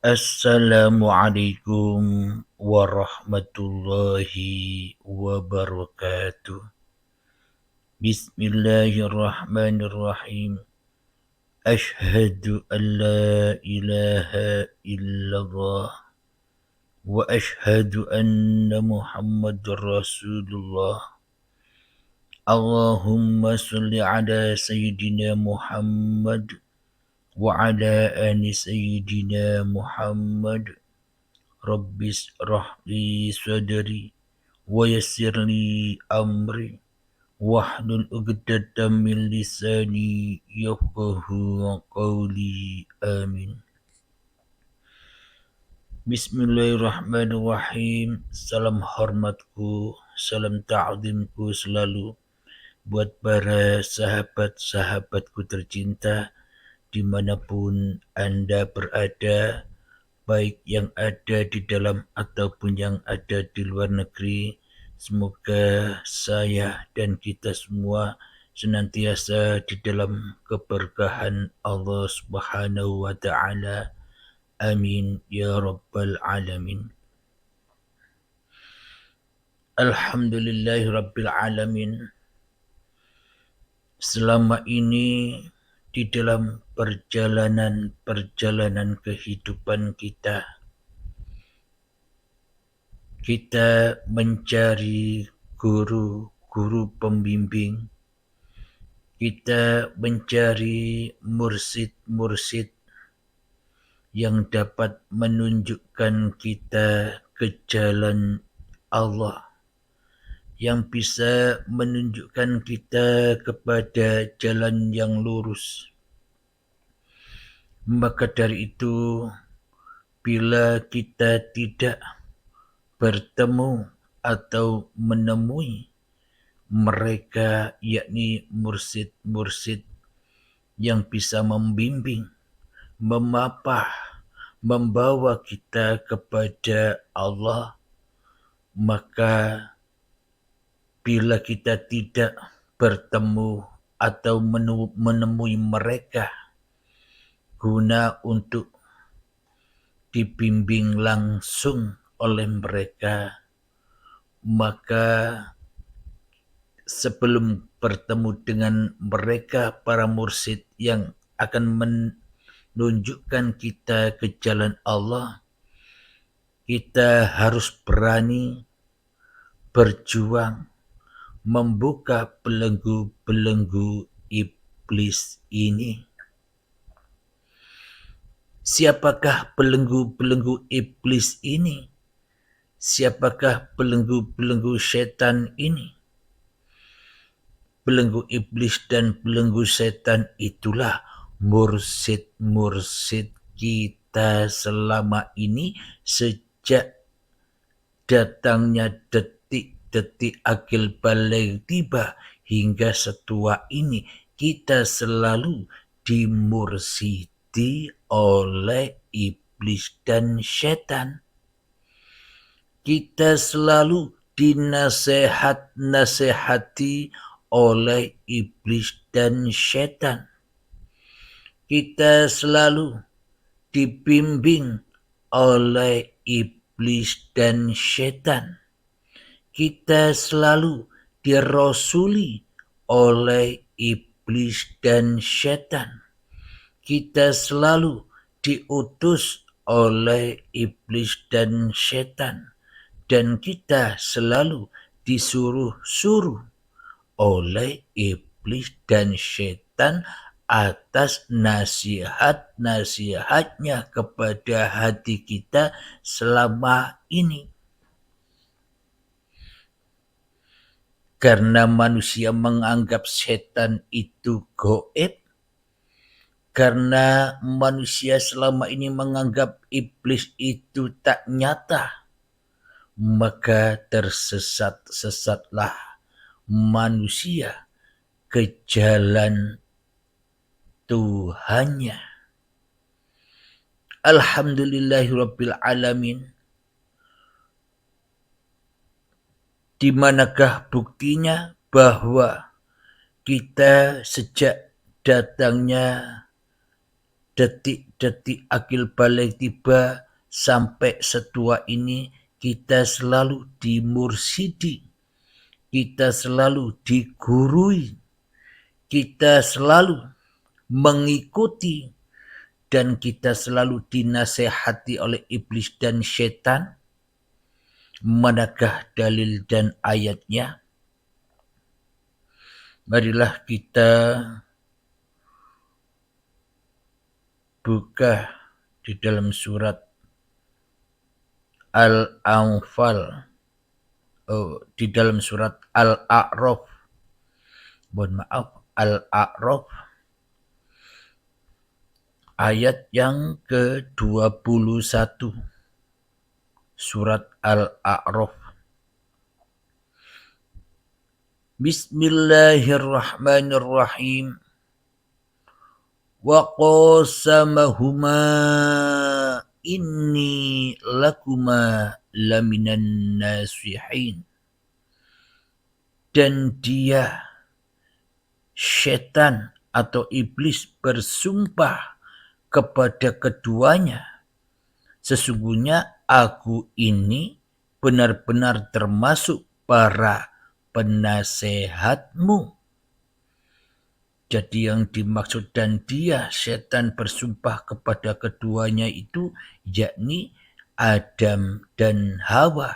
Assalamualaikum warahmatullahi wabarakatuh. Bismillahirrahmanirrahim. Ashhadu an la ilaha illallah wa ashhadu anna Muhammadar Rasulullah. Allahumma salli ala Sayyidina Muhammad wa ala ali Sayyidina Muhammad. Rabbis rahli sadri wa yassirli amri wahlul 'uqdatam min lisani yafqahu qawli. Amin. Bismillahirrahmanirrahim. Salam hormatku, salam ta'zimku selalu buat para sahabat-sahabatku tercinta dimanapun Anda berada, baik yang ada di dalam ataupun yang ada di luar negeri. Semoga saya dan kita semua senantiasa di dalam keberkahan Allah Subhanahu wa taala. Amin ya rabbal alamin. Alhamdulillahi rabbil alamin. Selama ini di dalam perjalanan kehidupan kita mencari guru pembimbing, kita mencari mursid yang dapat menunjukkan kita ke jalan Allah, yang bisa menunjukkan kita kepada jalan yang lurus. Maka dari itu, bila kita tidak bertemu atau menemui mereka, yakni mursid-mursid yang bisa membimbing, memapah, membawa kita kepada Allah, maka bila kita tidak bertemu atau menemui mereka guna untuk dibimbing langsung oleh mereka, maka sebelum bertemu dengan mereka, para mursid yang akan menunjukkan kita ke jalan Allah, kita harus berani berjuang membuka belenggu-belenggu iblis ini. Siapakah belenggu-belenggu iblis ini? Siapakah belenggu-belenggu setan ini? Belenggu iblis dan belenggu setan itulah mursid-mursid kita selama ini, sejak datangnya detik-detik akil baligh tiba hingga setua ini. Kita selalu dimursidi oleh iblis dan setan. Kita selalu dinasehati oleh iblis dan setan. Kita selalu dibimbing oleh iblis dan setan. Kita selalu dirasuli oleh iblis dan setan. Kita selalu diutus oleh iblis dan setan. Dan kita selalu disuruh-suruh oleh iblis dan setan atas nasihat-nasihatnya kepada hati kita selama ini. Karena manusia menganggap setan itu gaib, karena manusia selama ini menganggap iblis itu tak nyata, maka tersesat-sesatlah manusia ke jalan Tuhannya. Alhamdulillahirabbil alamin. Di manakah buktinya bahwa kita sejak datangnya detik-detik akil balik tiba sampai setua ini kita selalu dimursidi, kita selalu digurui, kita selalu mengikuti, dan kita selalu dinasehati oleh iblis dan setan. Manakah dalil dan ayatnya? Marilah kita buka di dalam surat Al-Anfal, di dalam surat Al-A'raf, Al-A'raf ayat yang ke-21. Surat Al-A'raf. Bismillahirrahmanirrahim. Wa qasamahuma inni lakuma laminan nasihin. Dan dia, setan atau iblis, bersumpah kepada keduanya, sesungguhnya aku ini benar-benar termasuk para penasehatmu. Jadi yang dimaksud dan dia, setan, bersumpah kepada keduanya itu yakni Adam dan Hawa,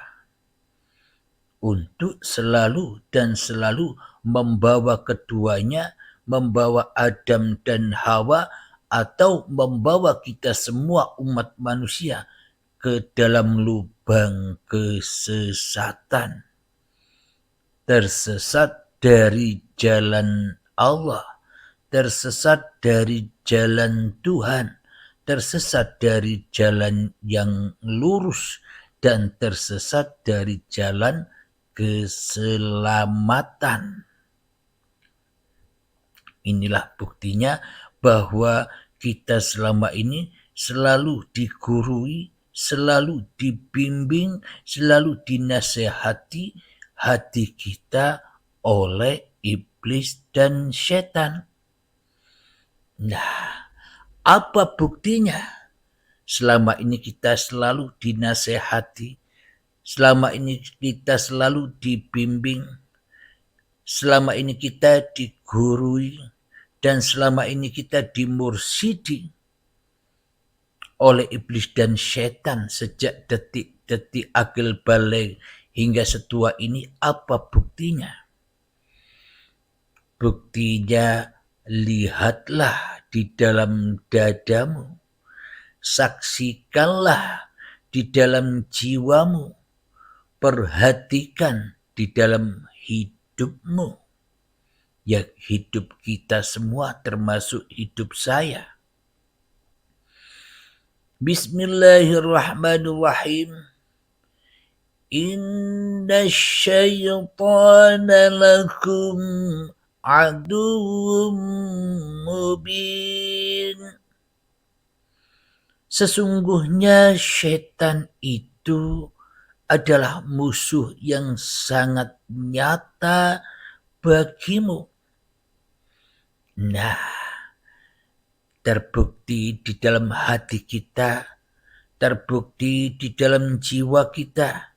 untuk selalu dan selalu membawa keduanya, membawa Adam dan Hawa, atau membawa kita semua umat manusia ke dalam lubang kesesatan, tersesat dari jalan Allah, tersesat dari jalan Tuhan, tersesat dari jalan yang lurus, dan tersesat dari jalan keselamatan. Inilah buktinya bahwa kita selama ini selalu digurui, selalu dibimbing, selalu dinasehati hati kita oleh iblis dan setan. Nah, apa buktinya? Selama ini kita selalu dinasehati, selama ini kita selalu dibimbing, selama ini kita digurui, dan selama ini kita dimursidi oleh iblis dan setan sejak detik-detik akil balik hingga setua ini. Apa buktinya? Buktinya, lihatlah di dalam dadamu, saksikanlah di dalam jiwamu, perhatikan di dalam hidupmu. Ya, hidup kita semua termasuk hidup saya. Bismillahirrahmanirrahim. Inna syaitana lakum aduwwum mubin. Sesungguhnya setan itu adalah musuh yang sangat nyata bagimu. Nah, terbukti di dalam hati kita, terbukti di dalam jiwa kita,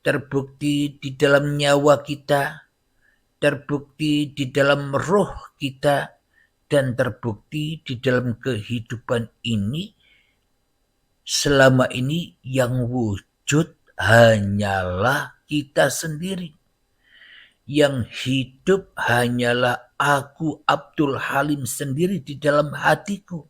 terbukti di dalam nyawa kita, terbukti di dalam roh kita, dan terbukti di dalam kehidupan ini. Selama ini yang wujud hanyalah kita sendiri. Yang hidup hanyalah aku, Abdul Halim, sendiri di dalam hatiku.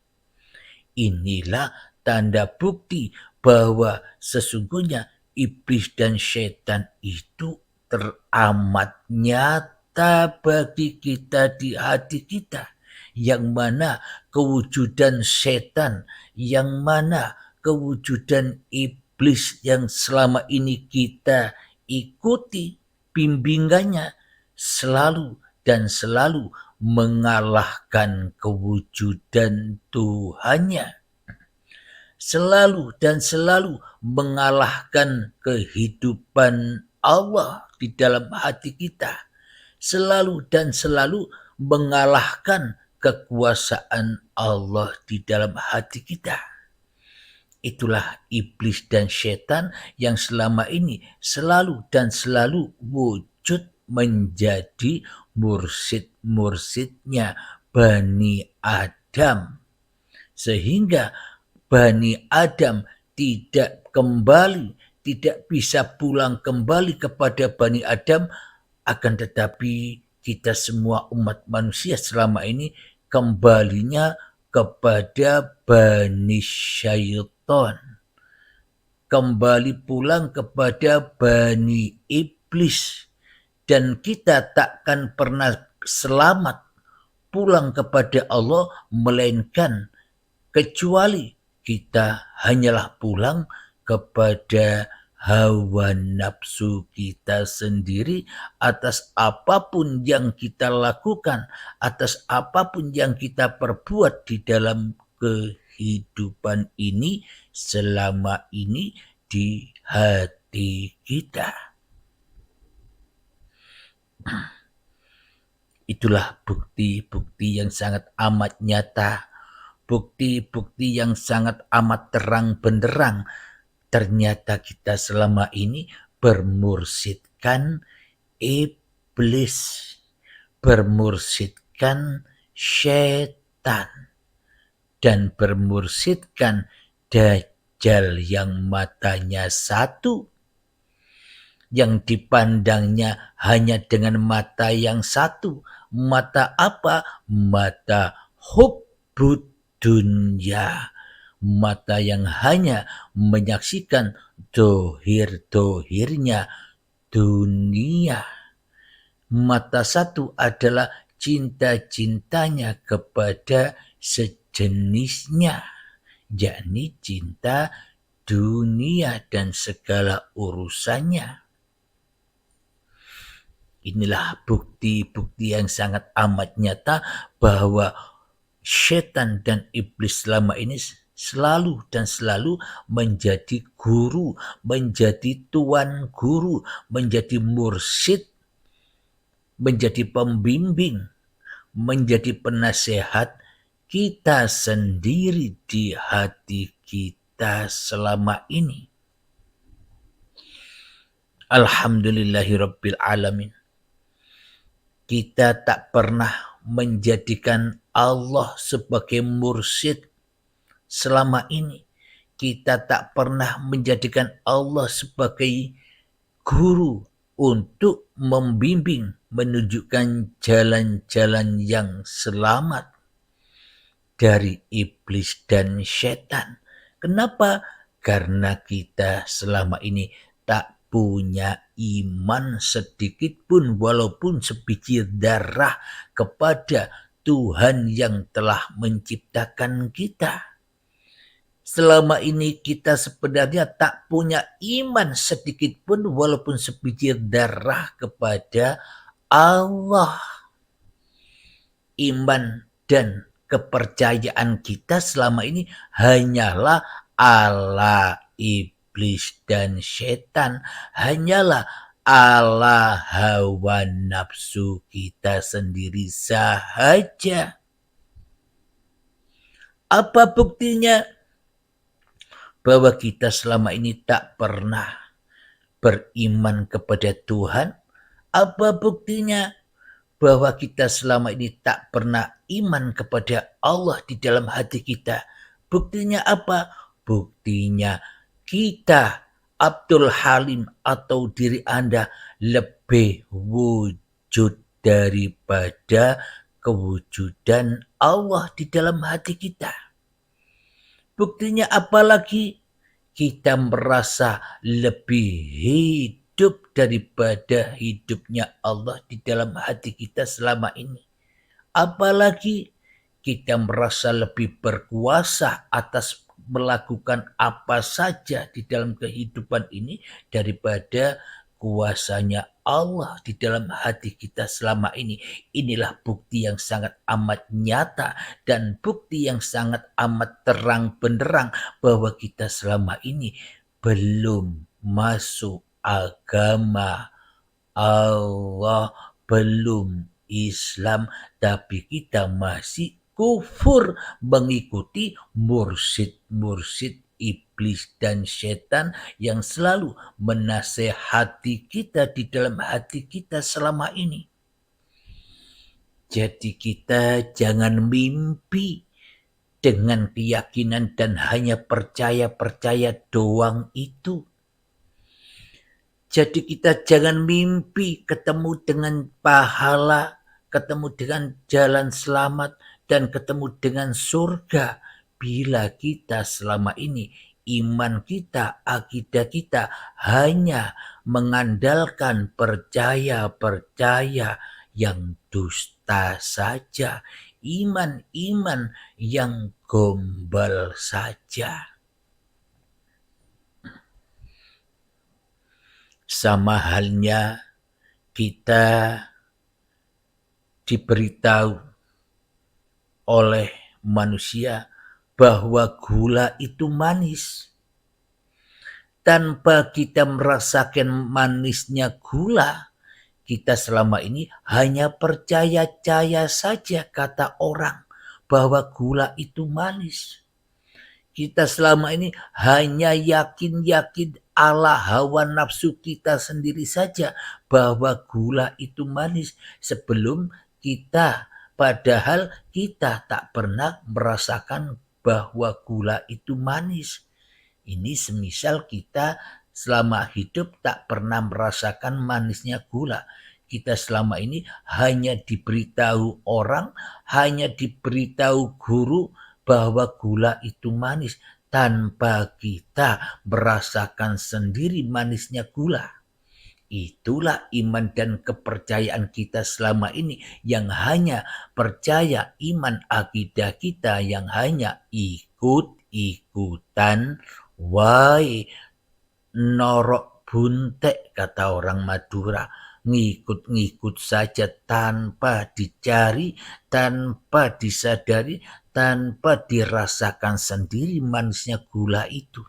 Inilah tanda bukti bahwa sesungguhnya iblis dan setan itu teramat nyata bagi kita di hati kita. Yang mana kewujudan setan, yang mana kewujudan iblis yang selama ini kita ikuti bimbingannya, selalu dan selalu mengalahkan kewujudan Tuhannya, selalu dan selalu mengalahkan kehidupan Allah di dalam hati kita, selalu dan selalu mengalahkan kekuasaan Allah di dalam hati kita. Itulah iblis dan setan yang selama ini selalu dan selalu wujud menjadi mursid-mursidnya Bani Adam. Sehingga Bani Adam tidak bisa pulang kembali kepada Bani Adam, akan tetapi kita semua umat manusia selama ini kembalinya kepada Bani Syaitan, kembali pulang kepada Bani Iblis, dan kita takkan pernah selamat pulang kepada Allah melainkan kecuali kita hanyalah pulang kepada hawa nafsu kita sendiri atas apapun yang kita lakukan, atas apapun yang kita perbuat di dalam kehidupan ini selama ini di hati kita. Itulah bukti-bukti yang sangat amat nyata, bukti-bukti yang sangat amat terang benderang. Ternyata kita selama ini bermursidkan iblis, bermursidkan setan, dan bermursidkan Dajjal yang matanya satu, yang dipandangnya hanya dengan mata yang satu. Mata apa? Mata hubbud dunya, mata yang hanya menyaksikan dohir-dohirnya dunia. Mata satu adalah cinta-cintanya kepada sejenisnya, yakni cinta dunia dan segala urusannya. Inilah bukti-bukti yang sangat amat nyata bahwa setan dan iblis selama ini selalu dan selalu menjadi guru, menjadi tuan guru, menjadi mursyid, menjadi pembimbing, menjadi penasehat kita sendiri di hati kita selama ini. Alhamdulillahirabbil alamin. Kita tak pernah menjadikan Allah sebagai mursyid selama ini. Kita tak pernah menjadikan Allah sebagai guru untuk membimbing, menunjukkan jalan-jalan yang selamat dari iblis dan setan. Kenapa? Karena kita selama ini tak punya iman sedikit pun walaupun sebiji darah kepada Tuhan yang telah menciptakan kita. Selama ini kita sebenarnya tak punya iman sedikit pun walaupun sebiji darah kepada Allah. Iman dan kepercayaan kita selama ini hanyalah ala iblis dan setan, hanyalah ala hawa nafsu kita sendiri sahaja. Apa buktinya? Bahwa kita selama ini tak pernah beriman kepada Tuhan. Apa buktinya? Bahwa kita selama ini tak pernah iman kepada Allah di dalam hati kita. Buktinya apa? Buktinya kita, Abdul Halim atau diri Anda, lebih wujud daripada kewujudan Allah di dalam hati kita. Buktinya apalagi? Kita merasa lebih hidup daripada hidupnya Allah di dalam hati kita selama ini. Apalagi kita merasa lebih berkuasa atas melakukan apa saja di dalam kehidupan ini daripada kuasanya Allah di dalam hati kita selama ini. Inilah bukti yang sangat amat nyata dan bukti yang sangat amat terang benderang bahwa kita selama ini belum masuk agama Allah, belum Islam, tapi kita masih kufur mengikuti mursyid-mursyid iblis dan setan yang selalu menasehati kita di dalam hati kita selama ini. Jadi kita jangan mimpi dengan keyakinan dan hanya percaya-percaya doang itu. Jadi kita jangan mimpi ketemu dengan pahala, ketemu dengan jalan selamat, dan ketemu dengan surga. Bila kita selama ini iman kita, akidah kita hanya mengandalkan percaya-percaya yang dusta saja, iman-iman yang gombal saja. Sama halnya kita diberitahu oleh manusia bahwa gula itu manis. Tanpa kita merasakan manisnya gula, kita selama ini hanya percaya-percaya saja kata orang bahwa gula itu manis. Kita selama ini hanya yakin-yakin ala hawa nafsu kita sendiri saja bahwa gula itu manis sebelum kita, padahal kita tak pernah merasakan bahwa gula itu manis. Ini semisal kita selama hidup tak pernah merasakan manisnya gula. Kita selama ini hanya diberitahu orang, hanya diberitahu guru bahwa gula itu manis tanpa kita merasakan sendiri manisnya gula. Itulah iman dan kepercayaan kita selama ini yang hanya percaya, iman akidah kita yang hanya ikut-ikutan, wai norok buntek kata orang Madura. Ngikut-ngikut saja tanpa dicari, tanpa disadari, tanpa dirasakan sendiri manisnya gula itu.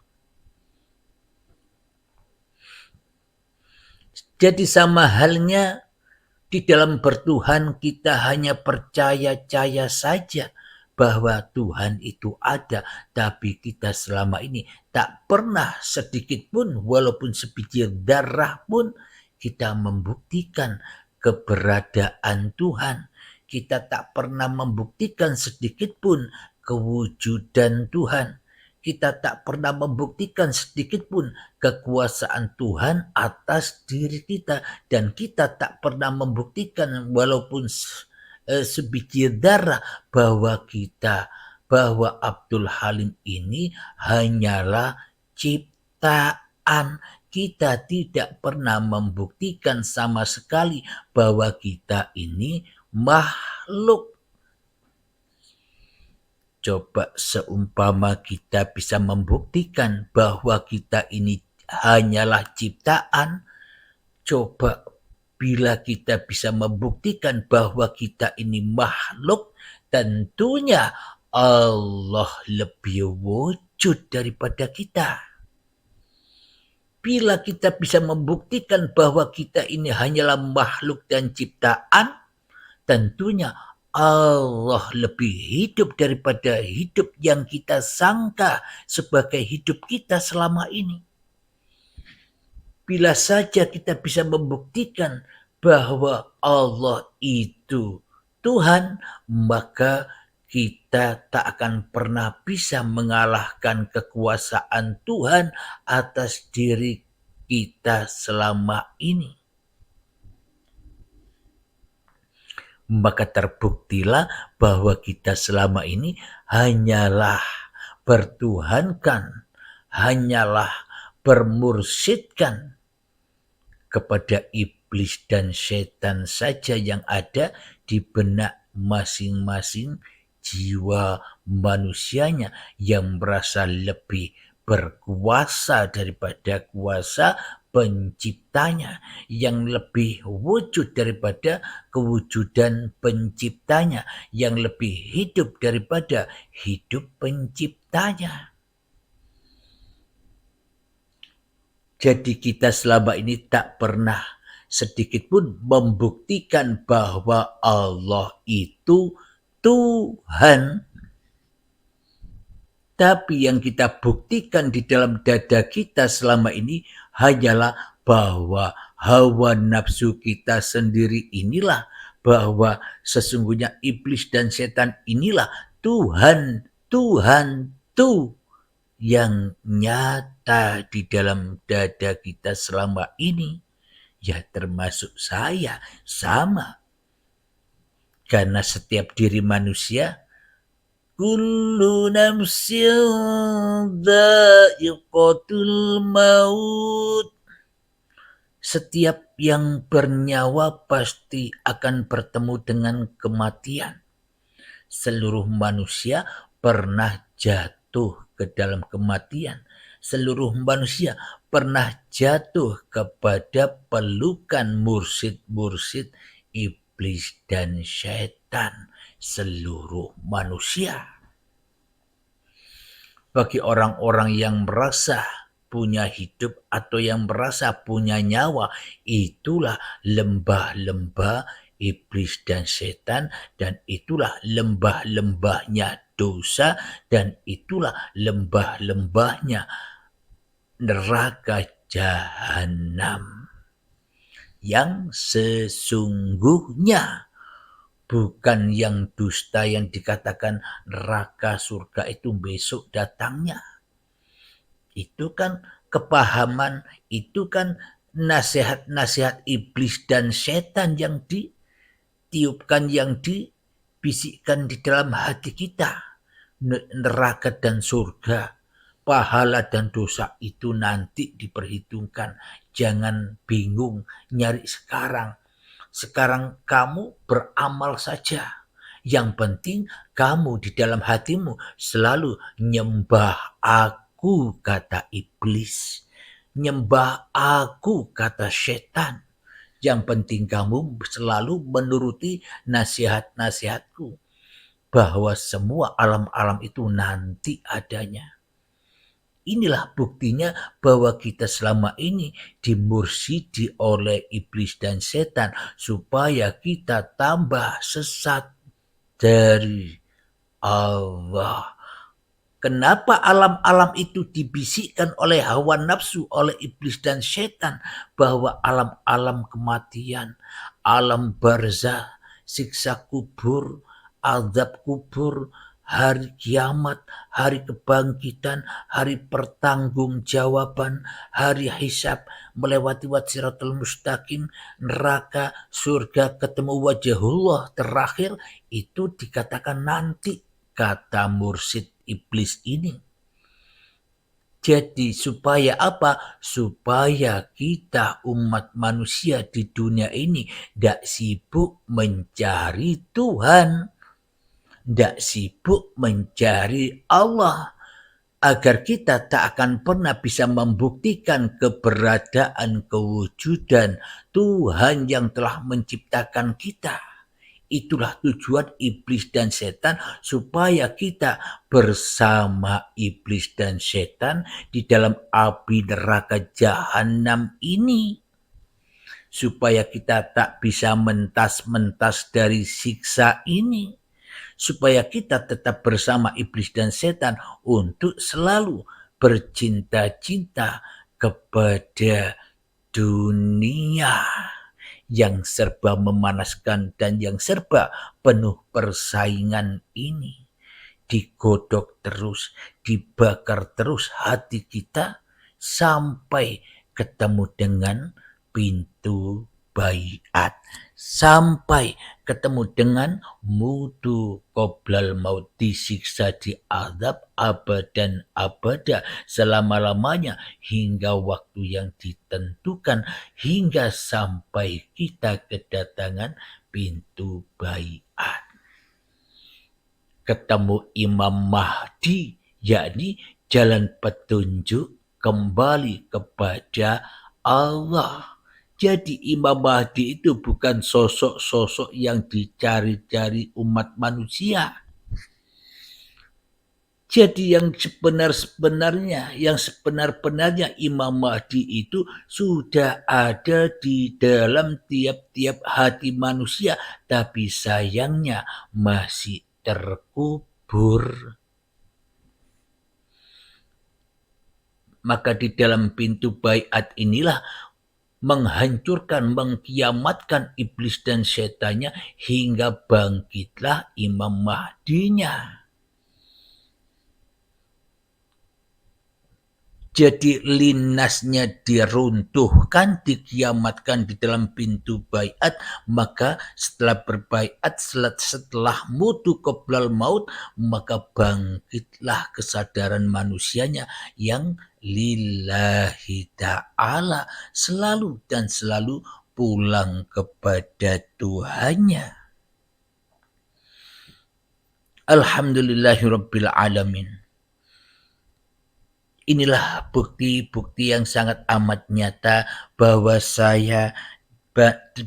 Jadi sama halnya di dalam bertuhan kita hanya percaya-percaya saja bahwa Tuhan itu ada, tapi kita selama ini tak pernah sedikit pun walaupun sebiji darah pun kita membuktikan keberadaan Tuhan. Kita tak pernah membuktikan sedikit pun kewujudan Tuhan. Kita tak pernah membuktikan sedikit pun kekuasaan Tuhan atas diri kita. Dan kita tak pernah membuktikan walaupun sebiji darah bahwa Abdul Halim ini hanyalah ciptaan. Kita tidak pernah membuktikan sama sekali bahwa kita ini makhluk. Coba seumpama kita bisa membuktikan bahwa kita ini hanyalah ciptaan, coba bila kita bisa membuktikan bahwa kita ini makhluk, tentunya Allah lebih wujud daripada kita. Bila kita bisa membuktikan bahwa kita ini hanyalah makhluk dan ciptaan, tentunya Allah lebih hidup daripada hidup yang kita sangka sebagai hidup kita selama ini. Bila saja kita bisa membuktikan bahwa Allah itu Tuhan, maka kita tak akan pernah bisa mengalahkan kekuasaan Tuhan atas diri kita selama ini. Maka terbuktilah bahwa kita selama ini hanyalah bertuhankan, hanyalah bermursyidkan kepada iblis dan setan saja yang ada di benak masing-masing jiwa manusianya yang merasa lebih berkuasa daripada kuasa penciptanya, yang lebih wujud daripada kewujudan penciptanya, yang lebih hidup daripada hidup penciptanya. Jadi kita selama ini tak pernah sedikit pun membuktikan bahwa Allah itu Tuhan. Tapi yang kita buktikan di dalam dada kita selama ini hanyalah bahwa hawa nafsu kita sendiri inilah, bahwa sesungguhnya iblis dan setan inilah Tuhan, Tuhan, Tuhan yang nyata di dalam dada kita selama ini. Ya termasuk saya, sama. Karena setiap diri manusia, kullu nafsin dha'iqatul maut. Setiap yang bernyawa pasti akan bertemu dengan kematian. Seluruh manusia pernah jatuh ke dalam kematian. Seluruh manusia pernah jatuh kepada pelukan mursyid-mursyid iblis dan syaitan. Seluruh manusia. Bagi orang-orang yang merasa punya hidup atau yang merasa punya nyawa, itulah lembah-lembah iblis dan setan, dan itulah lembah-lembahnya dosa, dan itulah lembah-lembahnya neraka jahanam yang sesungguhnya. Bukan yang dusta yang dikatakan neraka surga itu besok datangnya. Itu kan kepahaman, itu kan nasihat-nasihat iblis dan setan yang ditiupkan, yang dibisikkan di dalam hati kita. Neraka dan surga, pahala dan dosa itu nanti diperhitungkan. Jangan bingung nyari sekarang. Sekarang kamu beramal saja. Yang penting kamu di dalam hatimu selalu nyembah aku, kata iblis. Nyembah aku, kata setan. Yang penting kamu selalu menuruti nasihat-nasihatku. Bahwa semua alam-alam itu nanti adanya. Inilah buktinya bahwa kita selama ini dimursidi oleh iblis dan setan supaya kita tambah sesat dari Allah. Kenapa alam-alam itu dibisikkan oleh hawa nafsu, oleh iblis dan setan, bahwa alam-alam kematian, alam barzah, siksa kubur, azab kubur, hari kiamat, hari kebangkitan, hari pertanggungjawaban, hari hisab, melewati siratal mustaqim, neraka, surga, ketemu wajahullah terakhir, itu dikatakan nanti, kata mursyid iblis ini. Jadi supaya apa? Supaya kita umat manusia di dunia ini tidak sibuk mencari Tuhan, tidak sibuk mencari Allah, agar kita tak akan pernah bisa membuktikan keberadaan kewujudan Tuhan yang telah menciptakan kita. Itulah tujuan iblis dan setan, supaya kita bersama iblis dan setan di dalam api neraka jahanam ini. Supaya kita tak bisa mentas-mentas dari siksa ini. Supaya kita tetap bersama iblis dan setan untuk selalu bercinta-cinta kepada dunia yang serba memanaskan dan yang serba penuh persaingan ini. Digodok terus, dibakar terus hati kita sampai ketemu dengan pintu baiat, sampai ketemu dengan mutu qoblal maut, disiksa, diazab abadan abada, selama-lamanya, hingga waktu yang ditentukan, hingga sampai kita kedatangan pintu baiat. Ketemu Imam Mahdi, yakni jalan petunjuk kembali kepada Allah. Jadi Imam Mahdi itu bukan sosok-sosok yang dicari-cari umat manusia. Jadi yang sebenar-benarnya Imam Mahdi itu sudah ada di dalam tiap-tiap hati manusia, tapi sayangnya masih terkubur. Maka di dalam pintu baiat inilah menghancurkan, mengkiamatkan iblis dan setannya hingga bangkitlah Imam Mahdinya. Jadi linasnya diruntuhkan, dikiamatkan di dalam pintu baiat, maka setelah berbaiat, setelah mutu qoblal maut, maka bangkitlah kesadaran manusianya yang lillahi ta'ala, selalu dan selalu pulang kepada Tuhannya. Alhamdulillahirabbil alamin. Inilah bukti-bukti yang sangat amat nyata bahwa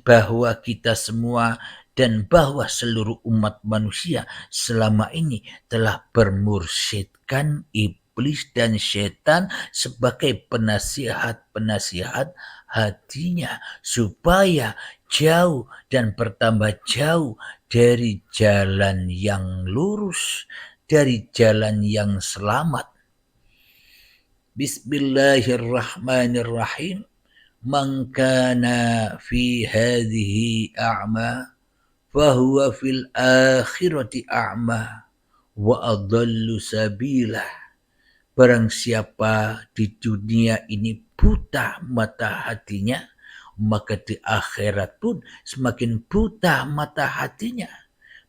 bahwa kita semua dan bahwa seluruh umat manusia selama ini telah bermursyidkan iblis dan setan sebagai penasihat-penasihat hatinya supaya jauh dan bertambah jauh dari jalan yang lurus, dari jalan yang selamat. Bismillahirrahmanirrahim. Man kana fi hadhihi a'ma fahuwa fil akhirati a'ma wa adallu sabila. Barang siapa di dunia ini buta mata hatinya, maka di akhirat pun semakin buta mata hatinya,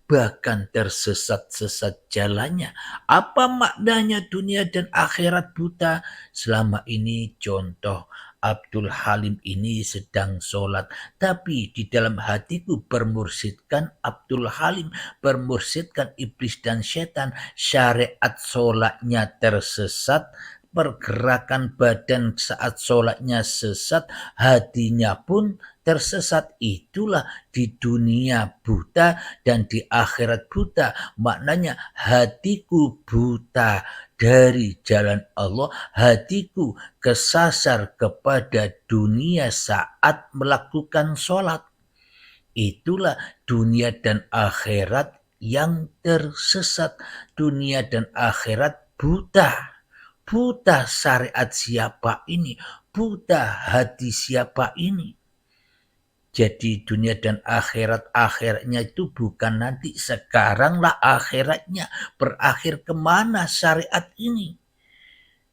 bahkan tersesat-sesat jalannya. Apa maknanya dunia dan akhirat buta? Selama ini contoh Abdul Halim ini sedang sholat, tapi di dalam hatiku bermursyidkan Abdul Halim, bermursyidkan iblis dan setan. Syariat sholatnya tersesat, pergerakan badan saat sholatnya sesat, hatinya pun tersesat. Itulah di dunia buta dan di akhirat buta. Maknanya hatiku buta dari jalan Allah, hatiku kesasar kepada dunia saat melakukan sholat. Itulah dunia dan akhirat yang tersesat, dunia dan akhirat buta. Buta syariat siapa ini? Buta hati siapa ini? Jadi dunia dan akhiratnya itu bukan nanti, sekaranglah akhiratnya. Berakhir kemana syariat ini?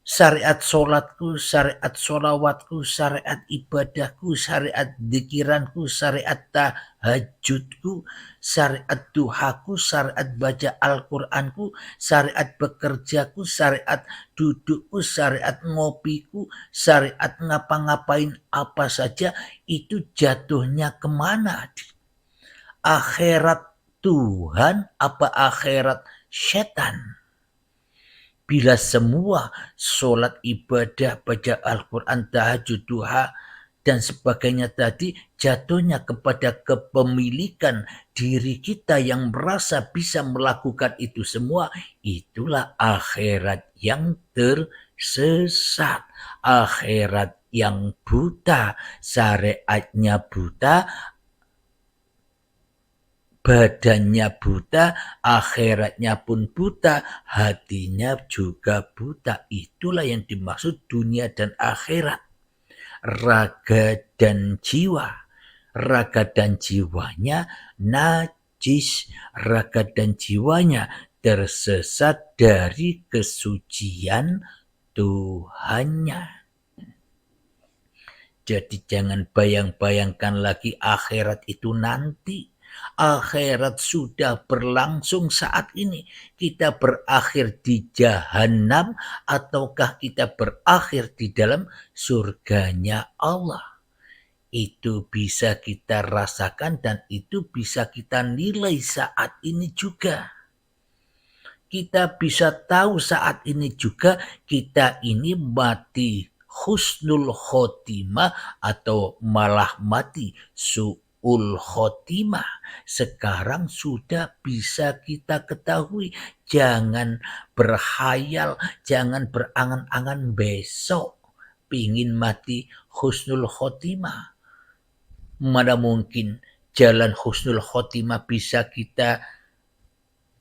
Syariat sholatku, syariat sholawatku, syariat ibadahku, syariat dikiranku, syariat tahajudku, syariat duhaku, syariat baca Al-Quranku, syariat bekerjaku, syariat dudukku, syariat ngopiku, syariat ngapa-ngapain apa saja, itu jatuhnya kemana? Akhirat Tuhan apa akhirat setan? Bila semua sholat, ibadah, baca Al-Quran, tahajud, duha, dan sebagainya tadi jatuhnya kepada kepemilikan diri kita yang merasa bisa melakukan itu semua, itulah akhirat yang tersesat, akhirat yang buta, syariatnya buta, badannya buta, akhiratnya pun buta, hatinya juga buta. Itulah yang dimaksud dunia dan akhirat. Raga dan jiwa. Raga dan jiwanya najis. Raga dan jiwanya tersesat dari kesucian Tuhannya. Jadi jangan bayang-bayangkan lagi akhirat itu nanti. Akhirat sudah berlangsung saat ini. Kita berakhir di jahanam ataukah kita berakhir di dalam surganya Allah. Itu bisa kita rasakan dan itu bisa kita nilai saat ini juga. Kita bisa tahu saat ini juga kita ini mati husnul khotimah atau malah mati su'ul su'ul khotimah. Sekarang sudah bisa kita ketahui. Jangan berhayal, jangan berangan-angan besok pingin mati husnul khotimah. Mana mungkin jalan husnul khotimah bisa kita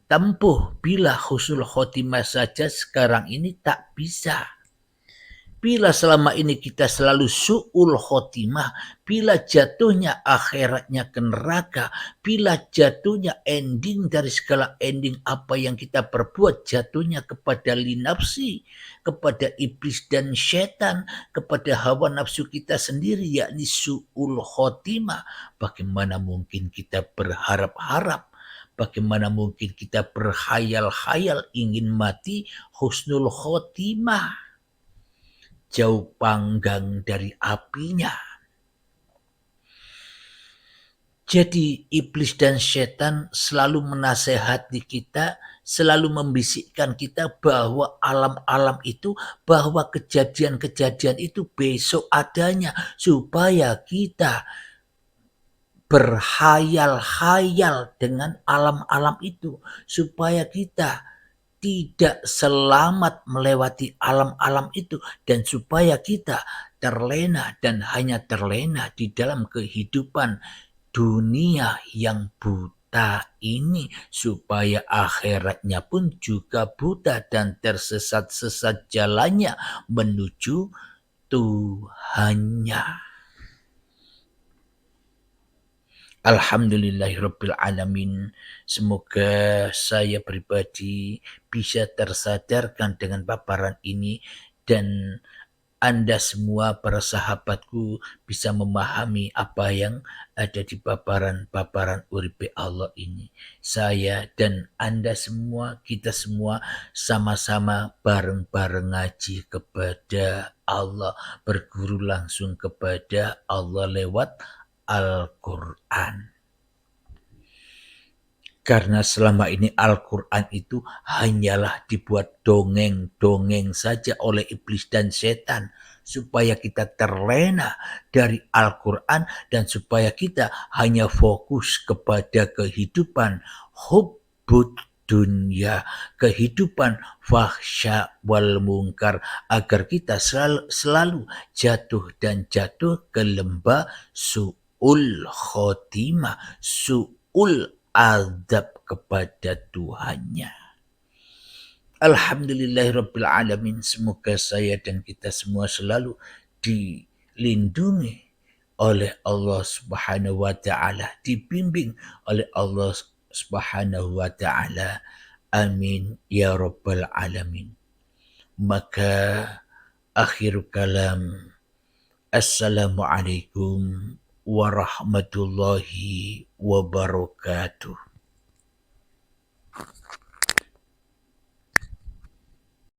tempuh bila husnul khotimah saja sekarang ini tak bisa. Bila selama ini kita selalu su'ul khotimah, bila jatuhnya akhiratnya ke neraka, bila jatuhnya ending dari segala ending apa yang kita perbuat, jatuhnya kepada linafsi, kepada iblis dan setan, kepada hawa nafsu kita sendiri, yakni su'ul khotimah. Bagaimana mungkin kita berharap-harap, bagaimana mungkin kita berhayal-hayal ingin mati husnul khotimah, jauh panggang dari apinya. Jadi iblis dan setan selalu menasehati kita, selalu membisikkan kita bahwa alam-alam itu, bahwa kejadian-kejadian itu besok adanya, supaya kita berhayal-hayal dengan alam-alam itu, supaya kita tidak selamat melewati alam-alam itu, dan supaya kita terlena dan hanya terlena di dalam kehidupan dunia yang buta ini, supaya akhiratnya pun juga buta dan tersesat-sesat jalannya menuju Tuhannya. Alhamdulillahirabbil alamin. Semoga saya pribadi bisa tersadarkan dengan paparan ini, dan Anda semua para sahabatku bisa memahami apa yang ada di paparan-paparan uripe Allah ini. Saya dan Anda semua, kita semua sama-sama bareng-bareng ngaji kepada Allah, berguru langsung kepada Allah lewat Al-Quran. Karena selama ini Al-Quran itu hanyalah dibuat dongeng-dongeng saja oleh iblis dan setan, supaya kita terlena dari Al-Quran dan supaya kita hanya fokus kepada kehidupan hubbud dunia, kehidupan fahsya wal mungkar, agar kita selalu jatuh dan jatuh ke lembah su'ul khotimah, su'ul adab kepada Tuhannya. Alhamdulillahirabbil alamin. Semoga saya dan kita semua selalu dilindungi oleh Allah Subhanahu wa taala, dibimbing oleh Allah Subhanahu wa taala. Amin ya rabbal alamin. Maka akhir kalam, assalamualaikum warahmatullahi wabarakatuh.